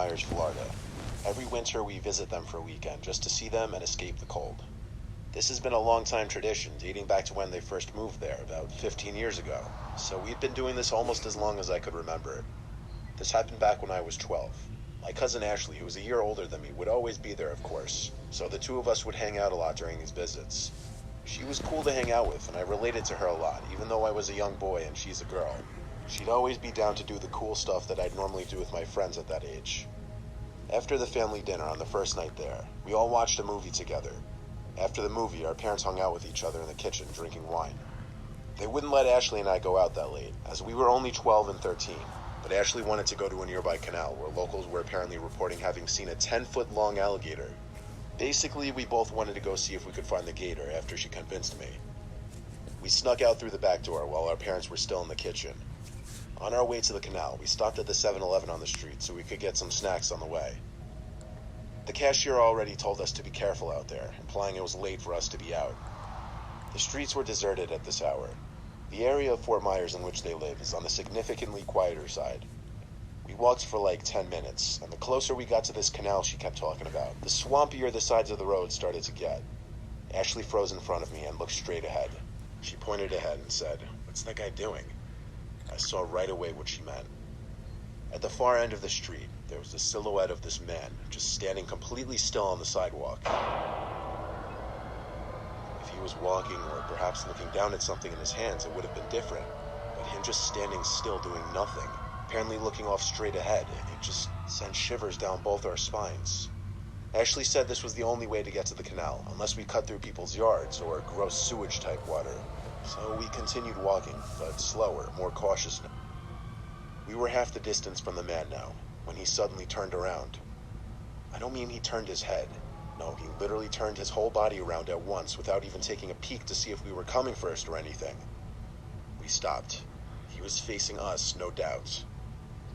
Myers, Florida. Every winter we visit them for a weekend just to see them and escape the cold. This has been a long-time tradition, dating back to when they first moved there, about 15 years ago. So we'd been doing this almost as long as I could remember. This happened back when I was 12. My cousin Ashley, who was a year older than me, would always be there, of course, so the two of us would hang out a lot during these visits. She was cool to hang out with, and I related to her a lot, even though I was a young boy and she's a girl. She'd always be down to do the cool stuff that I'd normally do with my friends at that age. After the family dinner on the first night there, we all watched a movie together. After the movie, our parents hung out with each other in the kitchen drinking wine. They wouldn't let Ashley and I go out that late, as we were only 12 and 13. But Ashley wanted to go to a nearby canal where locals were apparently reporting having seen a 10-foot-long alligator. Basically, we both wanted to go see if we could find the gator after she convinced me. We snuck out through the back door while our parents were still in the kitchen. On our way to the canal, we stopped at the 7-Eleven on the street so we could get some snacks on the way. The cashier already told us to be careful out there, implying it was late for us to be out. The streets were deserted at this hour. The area of Fort Myers in which they live is on the significantly quieter side. We walked for like 10 minutes, and the closer we got to this canal she kept talking about, the swampier the sides of the road started to get. Ashley froze in front of me and looked straight ahead. She pointed ahead and said, "What's that guy doing?" I saw right away what she meant. At the far end of the street, there was the silhouette of this man, just standing completely still on the sidewalk. If he was walking or perhaps looking down at something in his hands, it would have been different. But him just standing still doing nothing, apparently looking off straight ahead, it just sent shivers down both our spines. Ashley said this was the only way to get to the canal, unless we cut through people's yards or gross sewage-type water. So we continued walking, but slower, more cautious now. We were half the distance from the man now, when he suddenly turned around. I don't mean he turned his head. No, he literally turned his whole body around at once without even taking a peek to see if we were coming first or anything. We stopped. He was facing us, no doubt.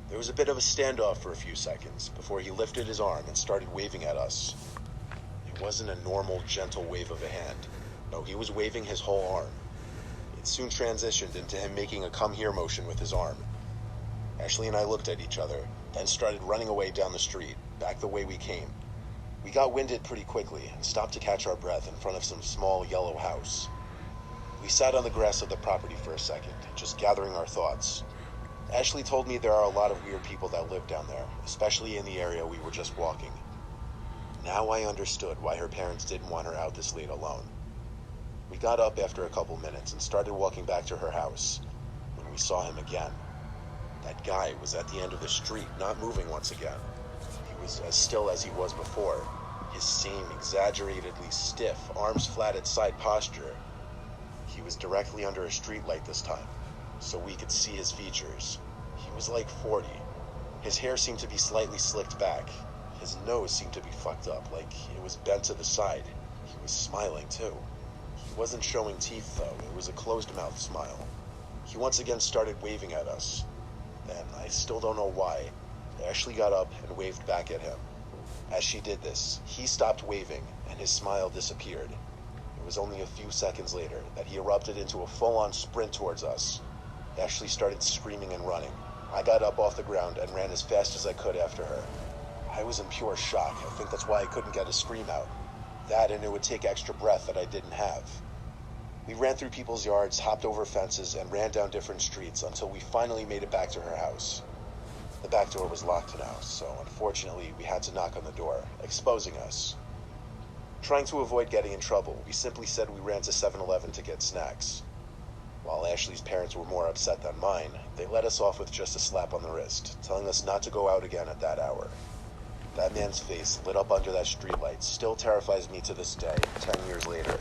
There was a bit of a standoff for a few seconds before he lifted his arm and started waving at us. It wasn't a normal, gentle wave of a hand. No, he was waving his whole arm. It soon transitioned into him making a come here motion with his arm. Ashley and I looked at each other, then started running away down the street, back the way we came. We got winded pretty quickly and stopped to catch our breath in front of some small yellow house. We sat on the grass of the property for a second, just gathering our thoughts. Ashley told me there are a lot of weird people that live down there, especially in the area we were just walking. Now I understood why her parents didn't want her out this late alone. We got up after a couple minutes and started walking back to her house, when we saw him again. That guy was at the end of the street, not moving once again. He was as still as he was before, his same exaggeratedly stiff, arms flatted side posture. He was directly under a streetlight this time, so we could see his features. He was like 40. His hair seemed to be slightly slicked back. His nose seemed to be fucked up, like it was bent to the side. He was smiling too. He wasn't showing teeth though, it was a closed-mouthed smile. He once again started waving at us. Then, I still don't know why, Ashley got up and waved back at him. As she did this, he stopped waving and his smile disappeared. It was only a few seconds later that he erupted into a full-on sprint towards us. Ashley started screaming and running. I got up off the ground and ran as fast as I could after her. I was in pure shock. I think that's why I couldn't get a scream out. That and it would take extra breath that I didn't have. We ran through people's yards, hopped over fences, and ran down different streets until we finally made it back to her house. The back door was locked now, so unfortunately we had to knock on the door, exposing us. Trying to avoid getting in trouble, we simply said we ran to 7-Eleven to get snacks. While Ashley's parents were more upset than mine, they let us off with just a slap on the wrist, telling us not to go out again at that hour. That man's face, lit up under that streetlight, still terrifies me to this day, 10 years later.